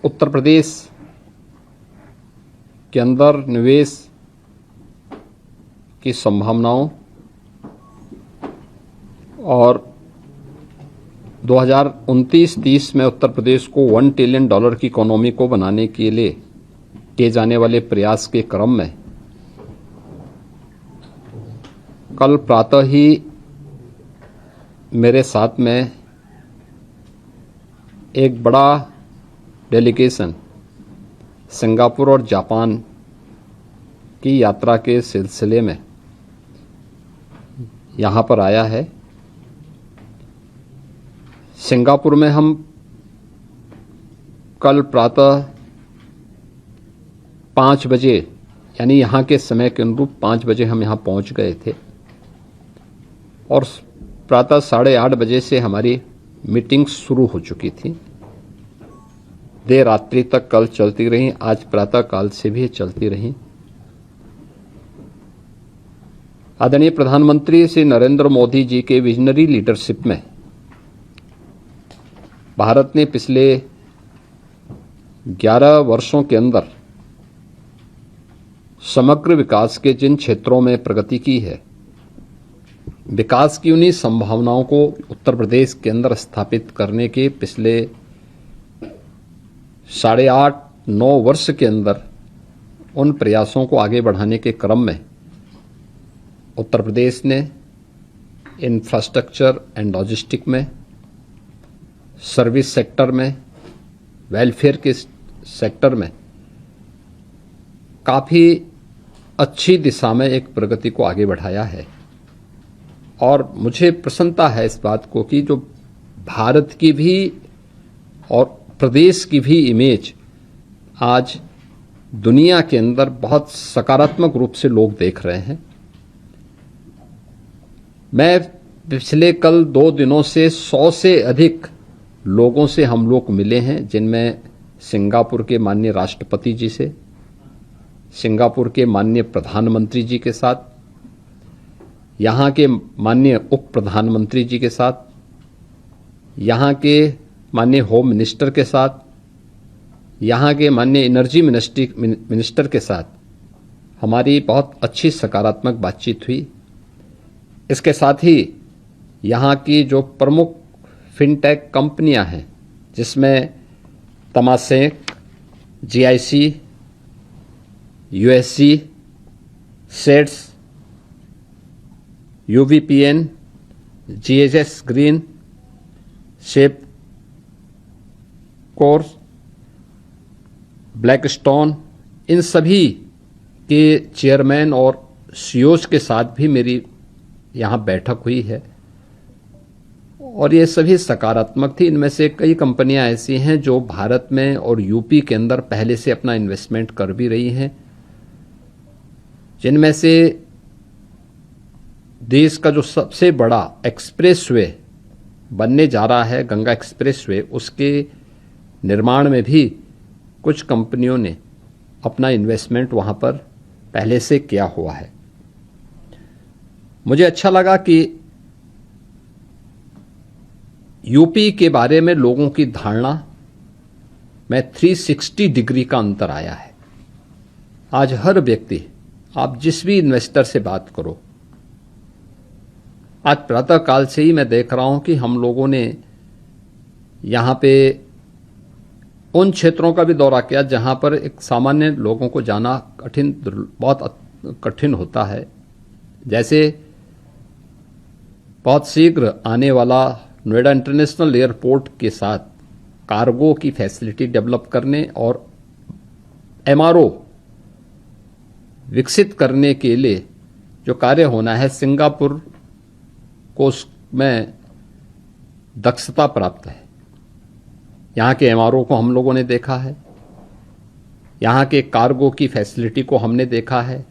उत्तर प्रदेश के अंदर निवेश की संभावनाओं और 2029-30 में उत्तर प्रदेश को $1 ट्रिलियन की इकोनॉमी को बनाने के लिए किए जाने वाले प्रयास के क्रम में कल प्रातः ही मेरे साथ में एक बड़ा डेलीगेशन सिंगापुर और जापान की यात्रा के सिलसिले में यहाँ पर आया है। सिंगापुर में हम कल प्रातः 5 बजे यानी यहाँ के समय के अनुरूप 5 बजे हम यहाँ पहुँच गए थे और प्रातः 8:30 बजे से हमारी मीटिंग शुरू हो चुकी थी। देर रात्रि तक कल चलती रही, आज प्रातः काल से भी चलती रही। आदरणीय प्रधानमंत्री श्री नरेंद्र मोदी जी के विजनरी लीडरशिप में भारत ने पिछले 11 वर्षों के अंदर समग्र विकास के जिन क्षेत्रों में प्रगति की है, विकास की उन्हीं संभावनाओं को उत्तर प्रदेश के अंदर स्थापित करने के पिछले 8.5-9 वर्ष के अंदर उन प्रयासों को आगे बढ़ाने के क्रम में उत्तर प्रदेश ने इंफ्रास्ट्रक्चर एंड लॉजिस्टिक में, सर्विस सेक्टर में, वेलफेयर के सेक्टर में काफ़ी अच्छी दिशा में एक प्रगति को आगे बढ़ाया है। और मुझे प्रसन्नता है इस बात को कि जो भारत की भी और प्रदेश की भी इमेज आज दुनिया के अंदर बहुत सकारात्मक रूप से लोग देख रहे हैं। मैं पिछले कल 2 दिनों से 100 से अधिक लोगों से हम लोग मिले हैं, जिनमें सिंगापुर के माननीय राष्ट्रपति जी से, सिंगापुर के माननीय प्रधानमंत्री जी के साथ, यहाँ के माननीय उप प्रधानमंत्री जी के साथ, यहाँ के माननीय होम मिनिस्टर के साथ, यहाँ के माननीय एनर्जी मिनिस्टर के साथ हमारी बहुत अच्छी सकारात्मक बातचीत हुई। इसके साथ ही यहाँ की जो प्रमुख फिनटेक कंपनियां हैं, जिसमें तमासेक, जीआईसी, यूएससी, सेट्स, यूवीपीएन, जीएसएस ग्रीन, शेप कोर्स, ब्लैकस्टोन, इन सभी के चेयरमैन और सीईओज के साथ भी मेरी यहाँ बैठक हुई है और ये सभी सकारात्मक थी। इनमें से कई कंपनियां ऐसी हैं जो भारत में और यूपी के अंदर पहले से अपना इन्वेस्टमेंट कर भी रही हैं, जिनमें से देश का जो सबसे बड़ा एक्सप्रेसवे बनने जा रहा है, गंगा एक्सप्रेसवे, उसके निर्माण में भी कुछ कंपनियों ने अपना इन्वेस्टमेंट वहां पर पहले से किया हुआ है। मुझे अच्छा लगा कि यूपी के बारे में लोगों की धारणा में 360 डिग्री का अंतर आया है। आज हर व्यक्ति, आप जिस भी इन्वेस्टर से बात करो, आज प्रातः काल से ही मैं देख रहा हूं कि हम लोगों ने यहां पे उन क्षेत्रों का भी दौरा किया जहां पर एक सामान्य लोगों को जाना बहुत कठिन होता है। जैसे बहुत शीघ्र आने वाला नोएडा इंटरनेशनल एयरपोर्ट के साथ कार्गो की फैसिलिटी डेवलप करने और एमआरओ विकसित करने के लिए जो कार्य होना है, सिंगापुर को उसमें दक्षता प्राप्त है। यहाँ के एमआरओ को हम लोगों ने देखा है, यहाँ के कार्गो की फैसिलिटी को हमने देखा है।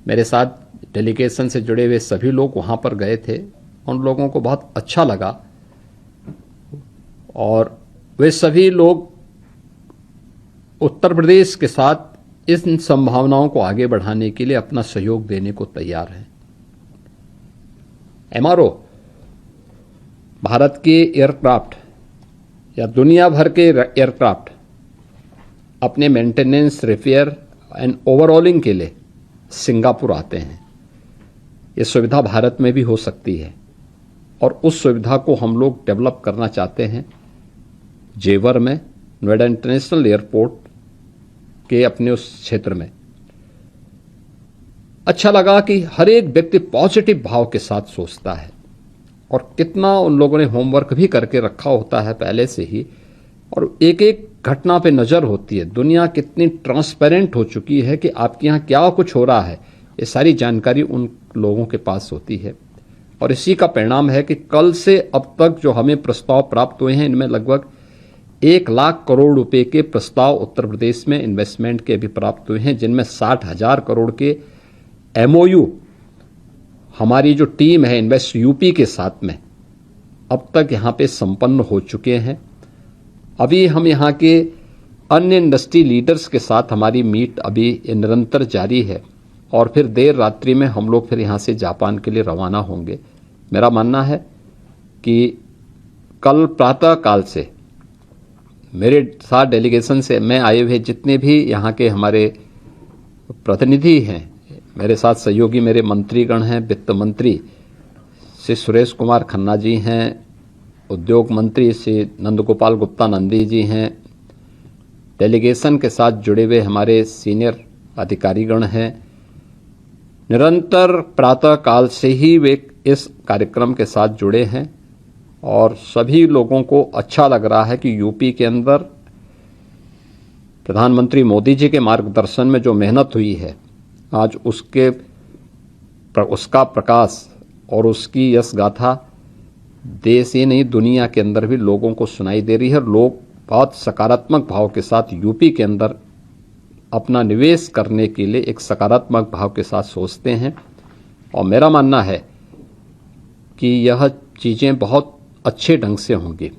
मेरे साथ डेलीगेशन से जुड़े हुए सभी लोग वहाँ पर गए थे, उन लोगों को बहुत अच्छा लगा और वे सभी लोग उत्तर प्रदेश के साथ इन संभावनाओं को आगे बढ़ाने के लिए अपना सहयोग देने को तैयार हैं। एमआरओ भारत के एयरक्राफ्ट या दुनिया भर के एयरक्राफ्ट अपने मेंटेनेंस, रिपेयर एंड ओवरऑलिंग के लिए सिंगापुर आते हैं। ये सुविधा भारत में भी हो सकती है और उस सुविधा को हम लोग डेवलप करना चाहते हैं जेवर में, नोएडा इंटरनेशनल एयरपोर्ट के अपने उस क्षेत्र में। अच्छा लगा कि हर एक व्यक्ति पॉजिटिव भाव के साथ सोचता है और कितना उन लोगों ने होमवर्क भी करके रखा होता है पहले से ही, और एक एक घटना पे नजर होती है। दुनिया कितनी ट्रांसपेरेंट हो चुकी है कि आपके यहाँ क्या कुछ हो रहा है, ये सारी जानकारी उन लोगों के पास होती है। और इसी का परिणाम है कि कल से अब तक जो हमें प्रस्ताव प्राप्त हुए हैं, इनमें लगभग 1 लाख करोड़ रुपए के प्रस्ताव उत्तर प्रदेश में इन्वेस्टमेंट के भी प्राप्त हुए हैं, जिनमें 60,000 करोड़ के MOU हमारी जो टीम है इन्वेस्ट यूपी के साथ में अब तक यहाँ पे संपन्न हो चुके हैं। अभी हम यहाँ के अन्य इंडस्ट्री लीडर्स के साथ हमारी मीट अभी निरंतर जारी है और फिर देर रात्रि में हम लोग फिर यहाँ से जापान के लिए रवाना होंगे। मेरा मानना है कि कल प्रातः काल से मेरे साथ डेलीगेशन से में आए हुए जितने भी यहाँ के हमारे प्रतिनिधि हैं, मेरे साथ सहयोगी मेरे मंत्रीगण हैं, वित्त मंत्री श्री सुरेश कुमार खन्ना जी हैं, उद्योग मंत्री श्री नंदगोपाल गुप्ता नंदी जी हैं, डेलीगेशन के साथ जुड़े हुए हमारे सीनियर अधिकारीगण हैं। निरंतर प्रातः काल से ही वे इस कार्यक्रम के साथ जुड़े हैं और सभी लोगों को अच्छा लग रहा है कि यूपी के अंदर प्रधानमंत्री मोदी जी के मार्गदर्शन में जो मेहनत हुई है, आज उसका प्रकाश और उसकी यश गाथा देश ही नहीं दुनिया के अंदर भी लोगों को सुनाई दे रही है। लोग बहुत सकारात्मक भाव के साथ यूपी के अंदर अपना निवेश करने के लिए एक सकारात्मक भाव के साथ सोचते हैं और मेरा मानना है कि यह चीज़ें बहुत अच्छे ढंग से होंगी।